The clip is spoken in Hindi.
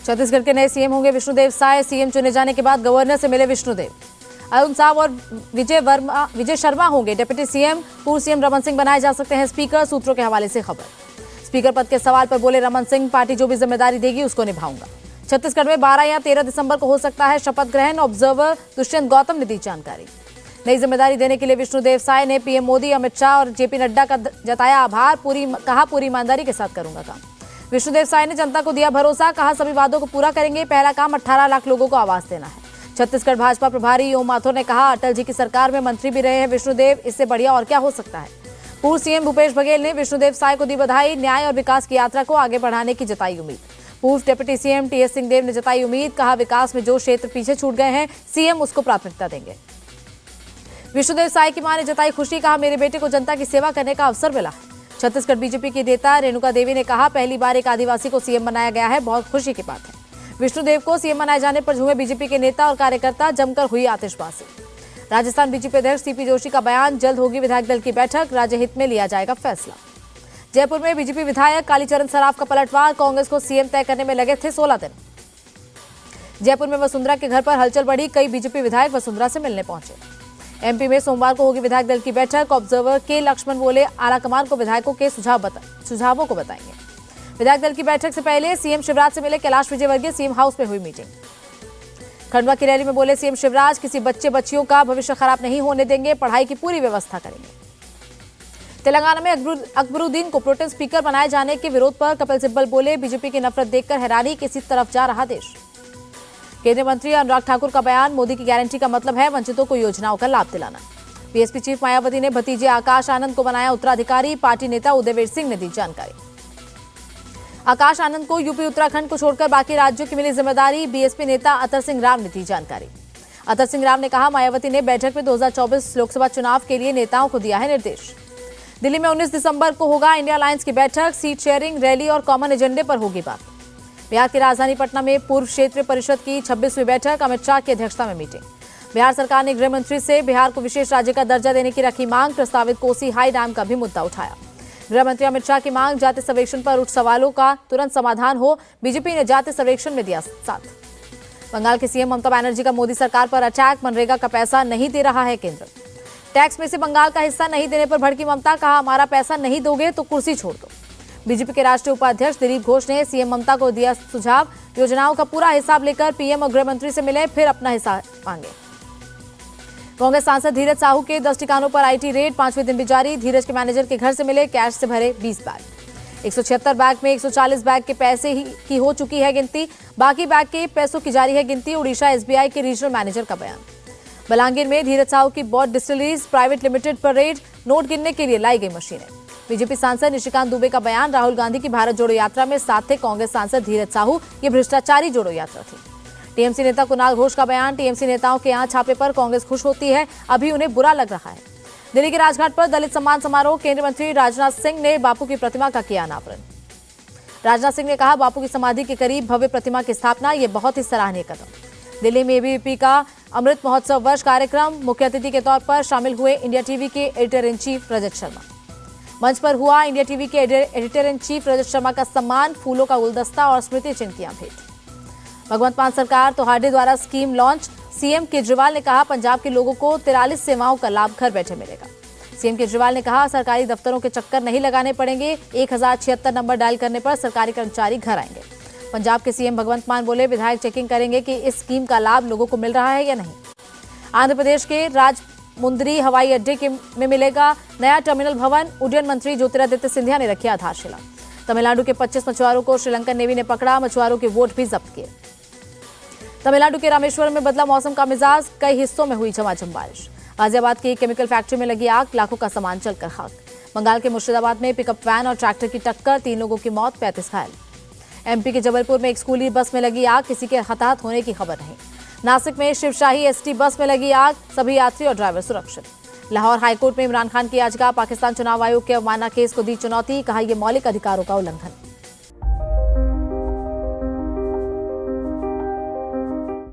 छत्तीसगढ़ के नए सीएम होंगे विष्णुदेव साय। सीएम चुने जाने के बाद गवर्नर से मिले विष्णुदेव। अरुण साव और विजय शर्मा होंगे डिप्टी सीएम। पूर्व सीएम रमन सिंह बनाए जा सकते हैं स्पीकर, सूत्रों के हवाले से खबर। स्पीकर पद के सवाल पर बोले रमन सिंह, पार्टी जो भी जिम्मेदारी देगी उसको निभाऊंगा। छत्तीसगढ़ में 12 या 13 दिसंबर को हो सकता है शपथ ग्रहण। ऑब्जर्वर दुष्यंत गौतम ने दी जानकारी। नई जिम्मेदारी देने के लिए विष्णुदेव साय ने पीएम मोदी, अमित शाह और जेपी नड्डा का जताया आभार। पूरी ईमानदारी के साथ करूंगा काम। विष्णुदेव साय ने जनता को दिया भरोसा, कहा सभी वादों को पूरा करेंगे। पहला काम 18 लाख लोगों को आवास देना है। छत्तीसगढ़ भाजपा प्रभारी ओम माथुर ने कहा, अटल जी की सरकार में मंत्री भी रहे हैं विष्णुदेव, इससे बढ़िया और क्या हो सकता है। पूर्व सीएम भूपेश बघेल ने विष्णुदेव साय को दी बधाई। न्याय और विकास की यात्रा को आगे बढ़ाने की जताई उम्मीद। पूर्व डिप्टी सीएम टीएस सिंहदेव ने जताई उम्मीद, कहा विकास में जो क्षेत्र पीछे छूट गए हैं सीएम उसको प्राथमिकता देंगे। विष्णुदेव साय की मां ने जताई खुशी, कहा मेरे बेटे को जनता की सेवा करने का अवसर मिला है। छत्तीसगढ़ बीजेपी की नेता रेणुका देवी ने कहा, पहली बार एक आदिवासी को सीएम बनाया गया है, बहुत खुशी की बात है। विष्णुदेव को सीएम बनाए जाने पर झूमे बीजेपी के नेता और कार्यकर्ता, जमकर हुई आतिशबाजी। राजस्थान बीजेपी अध्यक्ष सीपी जोशी का बयान, जल्द होगी विधायक दल की बैठक, राज्य हित में लिया जाएगा फैसला। जयपुर में बीजेपी विधायक कालीचरण सराफ का पलटवार, कांग्रेस को सीएम तय करने में लगे थे 16 दिन। जयपुर में वसुंधरा के घर पर हलचल बढ़ी, कई बीजेपी विधायक वसुंधरा से मिलने पहुंचे। एमपी में सोमवार को होगी विधायक दल की बैठक। ऑब्जर्वर के लक्ष्मण बोले, आलाकमान को विधायकों के सुझावों को बताएंगे। विधायक दल की बैठक से पहले सीएम शिवराज से मिले कैलाश विजयवर्गीय, सीएम हाउस में हुई मीटिंग। खंडवा की रैली में बोले सीएम शिवराज, किसी बच्चे बच्चियों का भविष्य खराब नहीं होने देंगे, पढ़ाई की पूरी व्यवस्था करेंगे। तेलंगाना में अकबरुद्दीन को प्रोटेम स्पीकर बनाए जाने के विरोध पर कपिल सिब्बल बोले, बीजेपी की नफरत देखकर हैरानी, किसी तरफ जा रहा देश। केंद्रीय मंत्री अनुराग ठाकुर का बयान, मोदी की गारंटी का मतलब है वंचितों को योजनाओं का लाभ दिलाना। बीएसपी चीफ मायावती ने भतीजे आकाश आनंद को बनाया उत्तराधिकारी, पार्टी नेता उदयवीर सिंह ने दी जानकारी। आकाश आनंद को यूपी उत्तराखंड को छोड़कर बाकी राज्यों की मिली जिम्मेदारी, बीएसपी नेता अतर सिंह राव ने दी जानकारी। अतर सिंह राव ने कहा, मायावती ने बैठक में 2024 लोकसभा चुनाव के लिए नेताओं को दिया है निर्देश। दिल्ली में 19 दिसंबर को होगा इंडिया अलायंस की बैठक, सीट शेयरिंग, रैली और कॉमन एजेंडे पर होगी बात। बिहार की राजधानी पटना में पूर्व क्षेत्रीय परिषद की 26वीं बैठक, अमित शाह की अध्यक्षता में मीटिंग। बिहार सरकार ने गृह मंत्री से बिहार को विशेष राज्य का दर्जा देने की रखी मांग, प्रस्तावित कोसी हाई डैम का भी मुद्दा उठाया। गृह मंत्री अमित शाह की मांग, जाति सर्वेक्षण पर उठ सवालों का तुरंत समाधान हो, बीजेपी ने जाति सर्वेक्षण में दिया साथ। बंगाल की सीएम ममता बनर्जी का मोदी सरकार पर अटैक, मनरेगा का पैसा नहीं दे रहा है केंद्र। टैक्स में से बंगाल का हिस्सा नहीं देने पर भड़की ममता, कहा हमारा पैसा नहीं दोगे तो कुर्सी छोड़ दो। बीजेपी के राष्ट्रीय उपाध्यक्ष दिलीप घोष ने सीएम ममता को दिया सुझाव, योजनाओं का पूरा हिसाब लेकर पीएम और गृह मंत्री से मिले, फिर अपना हिस्सा मांगे। कांग्रेस सांसद धीरज साहू के 10 ठिकानों पर आईटी रेड, 5वें दिन भी जारी। धीरज के मैनेजर के घर से मिले कैश से भरे 20 बैग। 176 बैग में 140 बैग के पैसे की हो चुकी है गिनती, बाकी बैग के पैसों की जारी है गिनती। उड़ीसा एसबीआई के रीजनल मैनेजर का बयान। बलांगीर में धीरज साहू की बॉट डिस्टिलरीज प्राइवेट लिमिटेड पर रेड, नोट गिनने के लिए लाई गई मशीनें। बीजेपी सांसद निशिकांत दुबे का बयान, राहुल गांधी की भारत जोड़ो यात्रा में साथ थे कांग्रेस सांसद धीरज साहू, ये भ्रष्टाचारी जोड़ो यात्रा थी। टीएमसी नेता कुणाल घोष का बयान, टीएमसी नेताओं के यहां छापे पर कांग्रेस खुश होती है, अभी उन्हें बुरा लग रहा है। दिल्ली के राजघाट पर दलित सम्मान समारोह, केंद्रीय मंत्री राजनाथ सिंह ने बापू की प्रतिमा का किया अनावरण। राजनाथ सिंह ने कहा, बापू की समाधि के करीब भव्य प्रतिमा की स्थापना, ये बहुत ही सराहनीय कदम। दिल्ली में एबीवीपी का अमृत महोत्सव वर्ष कार्यक्रम, मुख्य अतिथि के तौर पर शामिल हुए इंडिया टीवी के editor in chief Rajat Sharma. मंच पर हुआ इंडिया टीवी के editor in chief Rajat Sharma का सम्मान, फूलों का गुलदस्ता और स्मृति चिन्ह किया भेंट। भगवंत मान सरकार तोहाडे द्वारा स्कीम लॉन्च, सीएम केजरीवाल ने कहा, पंजाब के लोगों को 43 सेवाओं का लाभ घर बैठे मिलेगा। सीएम केजरीवाल ने कहा, सरकारी दफ्तरों के चक्कर नहीं लगाने पड़ेंगे, 1076 नंबर डायल करने पर सरकारी कर्मचारी घर आएंगे। पंजाब के सीएम भगवंत मान बोले, विधायक चेकिंग करेंगे कि इस स्कीम का लाभ लोगों को मिल रहा है या नहीं। आंध्र प्रदेश के राजमुंद्री हवाई अड्डे में मिलेगा नया टर्मिनल भवन, उड्डयन मंत्री ज्योतिरादित्य सिंधिया ने रखी आधारशिला। तमिलनाडु के 25 मछुआरों को श्रीलंकन नेवी ने पकड़ा, मछुआरों के वोट भी जब्त किए। तमिलनाडु के रामेश्वरम में बदला मौसम का मिजाज, कई हिस्सों में हुई झमाझम बारिश। गाजियाबाद की केमिकल फैक्ट्री में लगी आग, लाखों का सामान जलकर खाक। बंगाल के मुर्शिदाबाद में पिकअप वैन और ट्रैक्टर की टक्कर, 3 लोगों की मौत, 35 घायल। एमपी के जबलपुर में एक स्कूली बस में लगी आग, किसी के हताहत होने की खबर नहीं। नासिक में शिवशाही एसटी बस में लगी आग, सभी यात्री और ड्राइवर सुरक्षित। लाहौर हाईकोर्ट में इमरान खान की याचिका, पाकिस्तान चुनाव आयोग के अवमानना केस को दी चुनौती, कहा यह मौलिक अधिकारों का उल्लंघन।